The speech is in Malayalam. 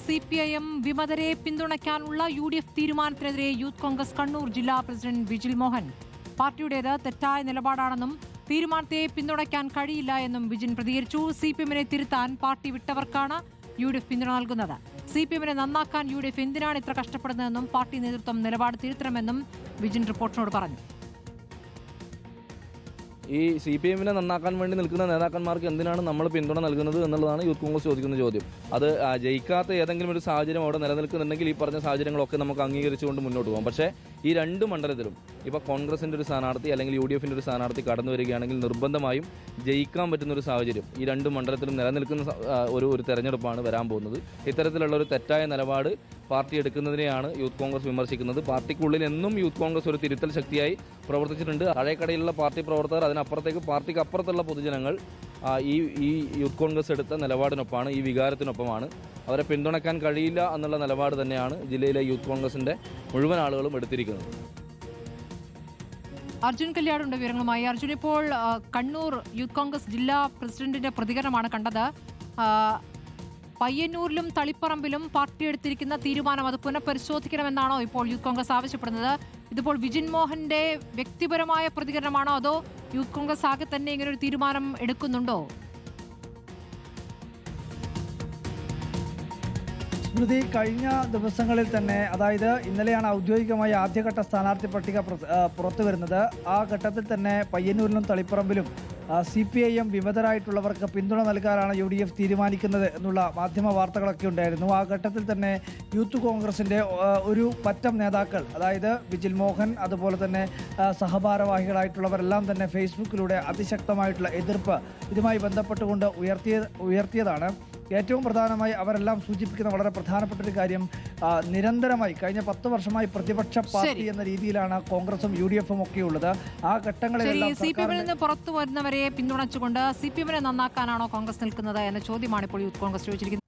CPIM വിമതരെ പിന്തുണയ്ക്കാനുള്ള UDF തീരുമാനത്തിനെതിരെ യൂത്ത് കോൺഗ്രസ് കണ്ണൂർ ജില്ലാ പ്രസിഡന്റ് വിജിൽ മോഹൻ. പാർട്ടിയുടേത് തെറ്റായ നിലപാടാണെന്നും തീരുമാനത്തെ പിന്തുണയ്ക്കാൻ കഴിയില്ല എന്നും വിജിൻ പ്രതികരിച്ചു. CPIMനെ തിരുത്താൻ പാർട്ടി വിട്ടവർക്കാണ് UDF പിന്തുണ നൽകുന്നത്. CPIMനെ നന്നാക്കാൻ UDF എന്തിനാണ് ഇത്ര കഷ്ടപ്പെടുന്നതെന്നും പാർട്ടി നേതൃത്വം നിലപാട് തിരുത്തണമെന്നും വിജിൻ റിപ്പോർട്ടിനോട് പറഞ്ഞു. ഈ CPIMനെ നന്നാക്കാൻ വേണ്ടി നിൽക്കുന്ന നേതാക്കന്മാർക്ക് എന്തിനാണ് നമ്മൾ പിന്തുണ നൽകുന്നത് എന്നുള്ളതാണ് യൂത്ത് കോൺഗ്രസ് ചോദിക്കുന്ന ചോദ്യം. അത് ജയിക്കാത്ത ഏതെങ്കിലും ഒരു സാഹചര്യം അവിടെ നിലനിൽക്കുന്നുണ്ടെങ്കിൽ ഈ പറഞ്ഞ സാഹചര്യങ്ങളൊക്കെ നമുക്ക് അംഗീകരിച്ചുകൊണ്ട് മുന്നോട്ട് പോകാം. പക്ഷേ ഈ രണ്ട് മണ്ഡലത്തിലും ഇപ്പോൾ കോൺഗ്രസിൻ്റെ ഒരു സ്ഥാനാർത്ഥി അല്ലെങ്കിൽ UDFൻ്റെ ഒരു സ്ഥാനാർത്ഥി കടന്നു വരികയാണെങ്കിൽ നിർബന്ധമായും ജയിക്കാൻ പറ്റുന്ന ഒരു സാഹചര്യം ഈ രണ്ട് മണ്ഡലത്തിലും നിലനിൽക്കുന്ന ഒരു തെരഞ്ഞെടുപ്പാണ് വരാൻ പോകുന്നത്. ഇത്തരത്തിലുള്ള ഒരു തെറ്റായ നിലപാട് പാർട്ടി എടുക്കുന്നതിനെയാണ് യൂത്ത് കോൺഗ്രസ് വിമർശിക്കുന്നത്. പാർട്ടിക്കുള്ളിൽ എന്നും യൂത്ത് കോൺഗ്രസ് ഒരു തിരുത്തൽ ശക്തിയായി പ്രവർത്തിച്ചിട്ടുണ്ട്. താഴേക്കടയിലുള്ള പാർട്ടി പ്രവർത്തകർ, അതിനപ്പുറത്തേക്ക് പാർട്ടിക്ക് അപ്പുറത്തുള്ള പൊതുജനങ്ങൾ ഈ യൂത്ത് കോൺഗ്രസ് എടുത്ത നിലപാടിനൊപ്പമാണ്, ഈ വികാരത്തിനൊപ്പമാണ്. അവരെ പിന്തുണയ്ക്കാൻ കഴിയില്ല എന്നുള്ള നിലപാട് തന്നെയാണ് ജില്ലയിലെ യൂത്ത് കോൺഗ്രസിൻ്റെ മുഴുവൻ ആളുകളും എടുത്തിരിക്കുന്നത്. അർജുൻ കല്യാടുണ്ട് വിവരങ്ങളുമായി. അർജുൻ, ഇപ്പോൾ കണ്ണൂർ യൂത്ത് കോൺഗ്രസ് ജില്ലാ പ്രസിഡന്റിന്റെ പ്രതികരണമാണ് കണ്ടത്. പയ്യന്നൂരിലും തളിപ്പറമ്പിലും പാർട്ടി എടുത്തിരിക്കുന്ന തീരുമാനം അത് പുനഃപരിശോധിക്കണമെന്നാണോ ഇപ്പോൾ യൂത്ത് കോൺഗ്രസ് ആവശ്യപ്പെടുന്നത്? ഇതിപ്പോൾ വിജിൻ മോഹന്റെ വ്യക്തിപരമായ പ്രതികരണമാണോ അതോ യൂത്ത് കോൺഗ്രസ് ആകെ തന്നെ ഇങ്ങനെ ഒരു തീരുമാനം എടുക്കുന്നുണ്ടോ? സ്മൃതി, കഴിഞ്ഞ ദിവസങ്ങളിൽ തന്നെ, അതായത് ഇന്നലെയാണ് ഔദ്യോഗികമായി ആദ്യഘട്ട സ്ഥാനാർത്ഥി പട്ടിക പുറത്തു വരുന്നത്. ആ ഘട്ടത്തിൽ തന്നെ പയ്യന്നൂരിലും തളിപ്പറമ്പിലും CPIM വിമതരായിട്ടുള്ളവർക്ക് പിന്തുണ നൽകാനാണ് UDF തീരുമാനിക്കുന്നത് എന്നുള്ള മാധ്യമ വാർത്തകളൊക്കെ ഉണ്ടായിരുന്നു. ആ ഘട്ടത്തിൽ തന്നെ യൂത്ത് കോൺഗ്രസിൻ്റെ ഒരു പറ്റം നേതാക്കൾ, അതായത് വിജിൽ മോഹൻ, അതുപോലെ തന്നെ സഹഭാരവാഹികളായിട്ടുള്ളവരെല്ലാം തന്നെ ഫേസ്ബുക്കിലൂടെ അതിശക്തമായിട്ടുള്ള എതിർപ്പ് ഇതുമായി ബന്ധപ്പെട്ടുകൊണ്ട് ഉയർത്തിയതാണ്. ഏറ്റവും പ്രധാനമായി അവരെല്ലാം സൂചിപ്പിക്കുന്ന വളരെ പ്രധാനപ്പെട്ട ഒരു കാര്യം, നിരന്തരമായി കഴിഞ്ഞ 10 വർഷമായി പ്രതിപക്ഷ പാർട്ടി എന്ന രീതിയിലാണ് കോൺഗ്രസും UDFും ഒക്കെ ഉള്ളത്. ആ ഘട്ടങ്ങളിലെല്ലാം CPIMൽ നിന്ന് പുറത്തു വരുന്നവരെ പിന്തുണച്ചുകൊണ്ട് CPIMനെ നന്നാക്കാനാണോ കോൺഗ്രസ് നിൽക്കുന്നത് എന്ന ചോദ്യമാണ് ഇപ്പോൾ യൂത്ത് കോൺഗ്രസ് ചോദിച്ചിരിക്കുന്നത്.